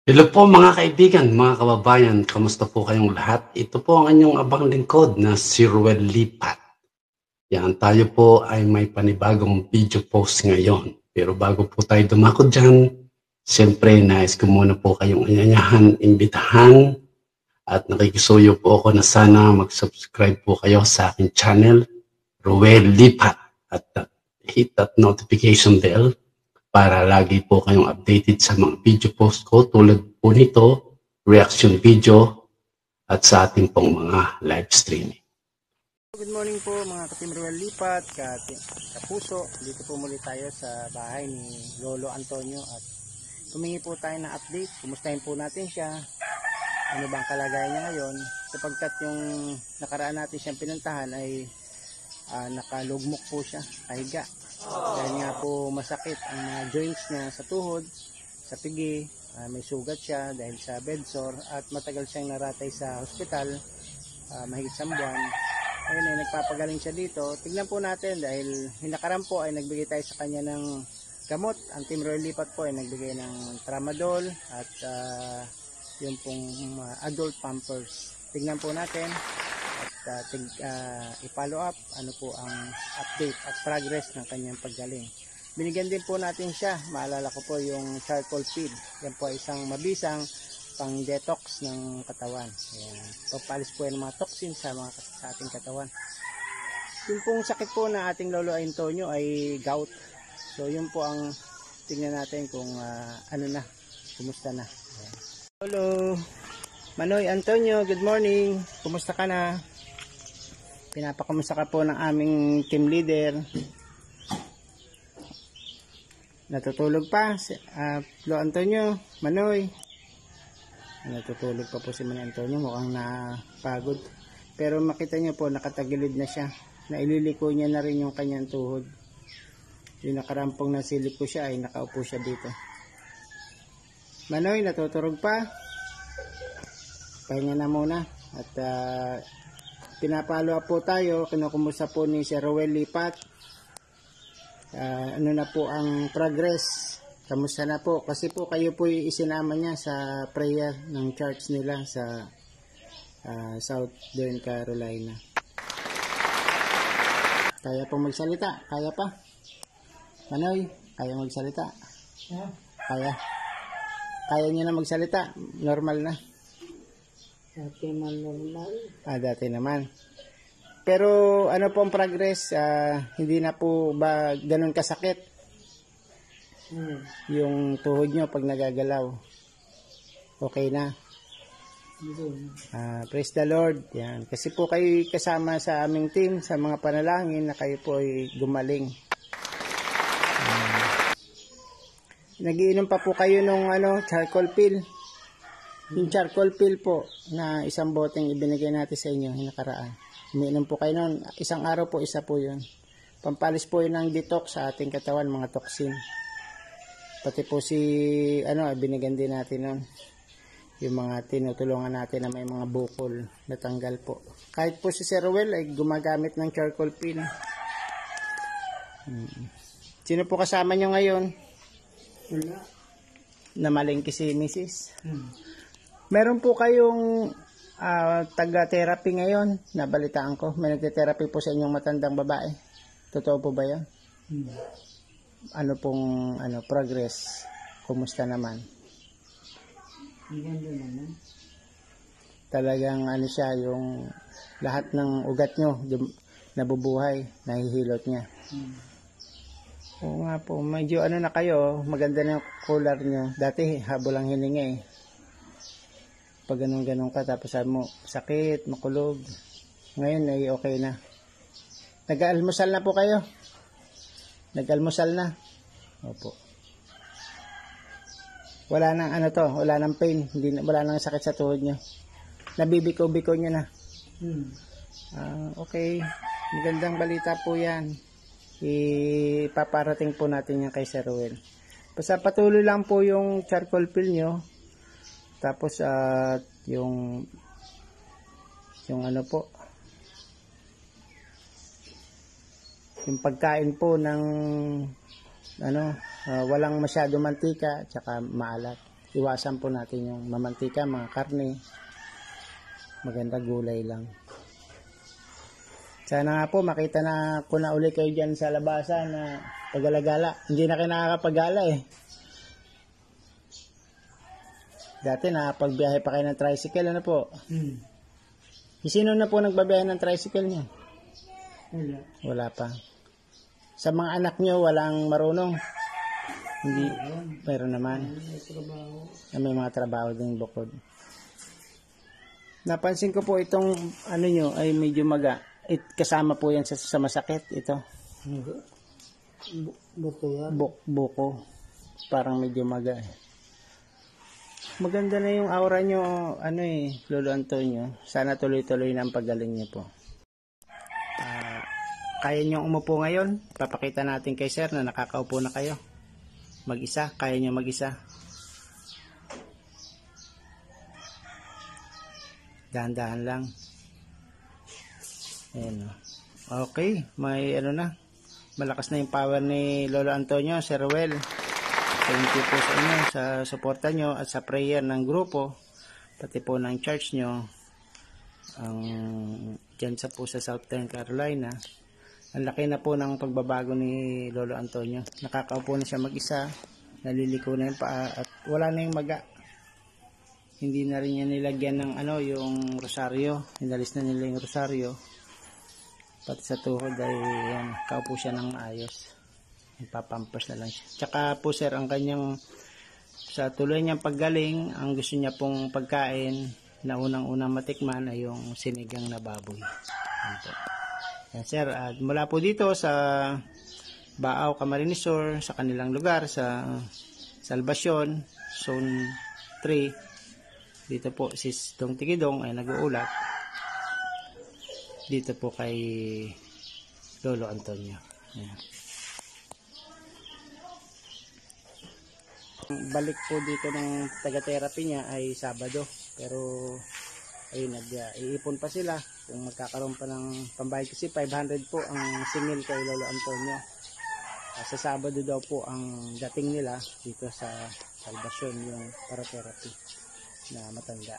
Hello po mga kaibigan, mga kababayan, kamusta po kayong lahat? Ito po ang inyong abang lingkod na si Ruel Lipat. Yan, tayo po ay may panibagong video post ngayon. Pero bago po tayo dumako dyan, siyempre nais ko muna po kayong anyayahan, imbitahan at nakikisuyo po ako na sana mag-subscribe po kayo sa aking channel, Ruel Lipat, at hit that notification bell para lagi po kayong updated sa mga video post ko tulad po nito, reaction video, at sa ating pong mga live streaming. Good morning po mga ka-Team Ruel Lipat, kapuso. Dito po muli tayo sa bahay ni Lolo Antonio at tumingi po tayo ng update. Kumustahin po natin siya. Ano bang kalagayan niya ngayon? Sapagkat yung nakaraan natin siyang pinuntahan ay nakalugmok po siya, kahiga. Dahil nga po masakit ang mga joints niya sa tuhod, sa pigi, may sugat siya dahil sa bedsore at matagal siyang naratay sa hospital, mahigit 1 buwan. Ayun ay nagpapagaling siya dito. Tignan po natin dahil hinakaran po ay nagbigay tayo sa kanya ng gamot. Ang Team Ruel Lipat po ay nagbigay ng tramadol at yung pong adult pampers. Tignan po natin at i-follow up ano po ang update at progress ng kanyang paggaling. Binigyan din po natin siya. Maalala ko po yung charcoal feed. Yan po ay isang mabisang pang detox ng katawan. Ayan. Papalis po yan ng mga toxin sa ating katawan. Yung pong sakit po na ating Lolo Antonio ay gout. So yun po ang tingnan natin kung ano na, kumusta na. Ayan. Lolo Manoy Antonio, good morning. Kumusta ka na? Pinapakamusta ka po ng aming team leader. Natutulog pa Lolo Antonio, Manoy. Natutulog pa po si Manoy Antonio, mukhang napagod. Pero makita niyo po, nakatagilid na siya. Naililiko niya na rin yung kanyang tuhod. Yung nakarampong nasilip ko siya ay nakaupo siya dito. Manoy, natutulog pa? Pahinga na muna. At pinapalo po tayo, kinukumusta po ni Sir Ruel Lipat. Ano na po ang progress? Kamusta na po? Kasi po kayo po isinama niya sa prayer ng church nila sa Southern Carolina. Kaya po magsalita? Kaya pa? Manoy, kaya magsalita? Kaya? Kaya niyo na magsalita? Normal na? Dati man normal. Dati naman. Pero ano po ang progress? Hindi na po ba ganun kasakit? Yung tuhod nyo pag nagagalaw, okay na? Praise the Lord. Yan. Kasi po kayo kasama sa aming team sa mga panalangin na kayo po ay gumaling. Nagiinom pa po kayo nung charcoal pill. Yung charcoal pill po na isang boteng ibinigay natin sa inyo hinakaraan. Umiinom po kayo nun. Isang araw po, isa po yun. Pampalis po yun ng detox sa ating katawan, mga toxin. Pati po si binigyan din natin nun. Yung mga tinutulungan natin na may mga bukol natanggal po. Kahit po si Sir Ruel ay gumagamit ng charcoal pill. Sino po kasama nyo ngayon? Wala. Namalengke si Mrs. Meron po kayong taga-therapy ngayon. Nabalitaan ko. May nagte-therapy po sa inyong matandang babae. Totoo po ba yan? Ano pong progress? Kumusta naman? Ganda naman. Talagang siya, yung lahat ng ugat nyo nabubuhay, nahihilot niya. Oo nga po, medyo na kayo, maganda na yung collar nyo. Dati habol ang hininga eh. Pag ganun-ganun ka, tapos sabi mo, sakit, makulog. Ngayon ay okay na. Nag-almusal na po kayo? Nag-almusal na? Opo. Wala nang wala nang pain, wala nang sakit sa tuhod nyo. Nabibiko-biko nyo na. Okay. Magandang balita po yan. Ipaparating po natin yan kay Sir Ruel. Basta patuloy lang po yung charcoal pill nyo. Tapos yung po, yung pagkain po ng walang masyado mantika at saka maalat. iwasan po natin yung mamantika, mga karne. Maganda gulay lang. Sana nga po makita na ko na uli kayo dyan sa labasan na paggalagala. Hindi na kayo nakakapagala eh. Dati nakapagbiyahe pa kayo ng tricycle, ano po? Sino na po nagbabiyahe ng tricycle niyo? Wala. Wala pa. Sa mga anak niyo, walang marunong? Hindi. Meron naman. May trabaho. May mga trabaho din bukod. Napansin ko po itong ano nyo ay medyo maga. Kasama po yan sa masakit. Ito. Buto yan. Buko. Parang medyo maga eh. Maganda na yung aura nyo, ano eh, Lolo Antonio. Sana tuloy-tuloy na ang paggaling nyo po. Kaya nyo umupo ngayon? Papakita natin kay sir na nakakaupo na kayo. Mag-isa? Kaya nyo mag-isa? Dahan-dahan lang. Ayan o. Okay, may ano na. Malakas na yung power ni Lolo Antonio, Sir Ruel. Thank you po sa inyo, sa suporta nyo at sa prayer ng grupo, pati po ng church nyo. Dyan po sa Southern Carolina. Ang laki na po ng pagbabago ni Lolo Antonio. Nakakaupo na siya mag-isa, naliliko na yung paa at wala na yung maga. Hindi na rin niya nilagyan ng yung rosaryo. Inalis na nila yung rosaryo. Pati sa tuhod ay kaupo siya ng ayos. Ipapampers na lang siya. Tsaka po sir, ang kanyang sa tuloy niyang paggaling, ang gusto niya pong pagkain na unang-unang matikman ay yung sinigang na baboy. Yan sir, at mula po dito sa Baaw, Camarines Sur, sa kanilang lugar, sa Salvacion, Zone 3, dito po si Dong Tigidong ay nag-uulat dito po kay Lolo Antonio. Ayan. Balik po dito ng taga-therapy niya ay Sabado, pero ayun, iipon pa sila kung magkakaroon pa ng pambayad kasi 500 po ang singil kay Lolo Antonio. Sa Sabado daw po ang dating nila dito sa Salvacion, yung para therapy na matanda.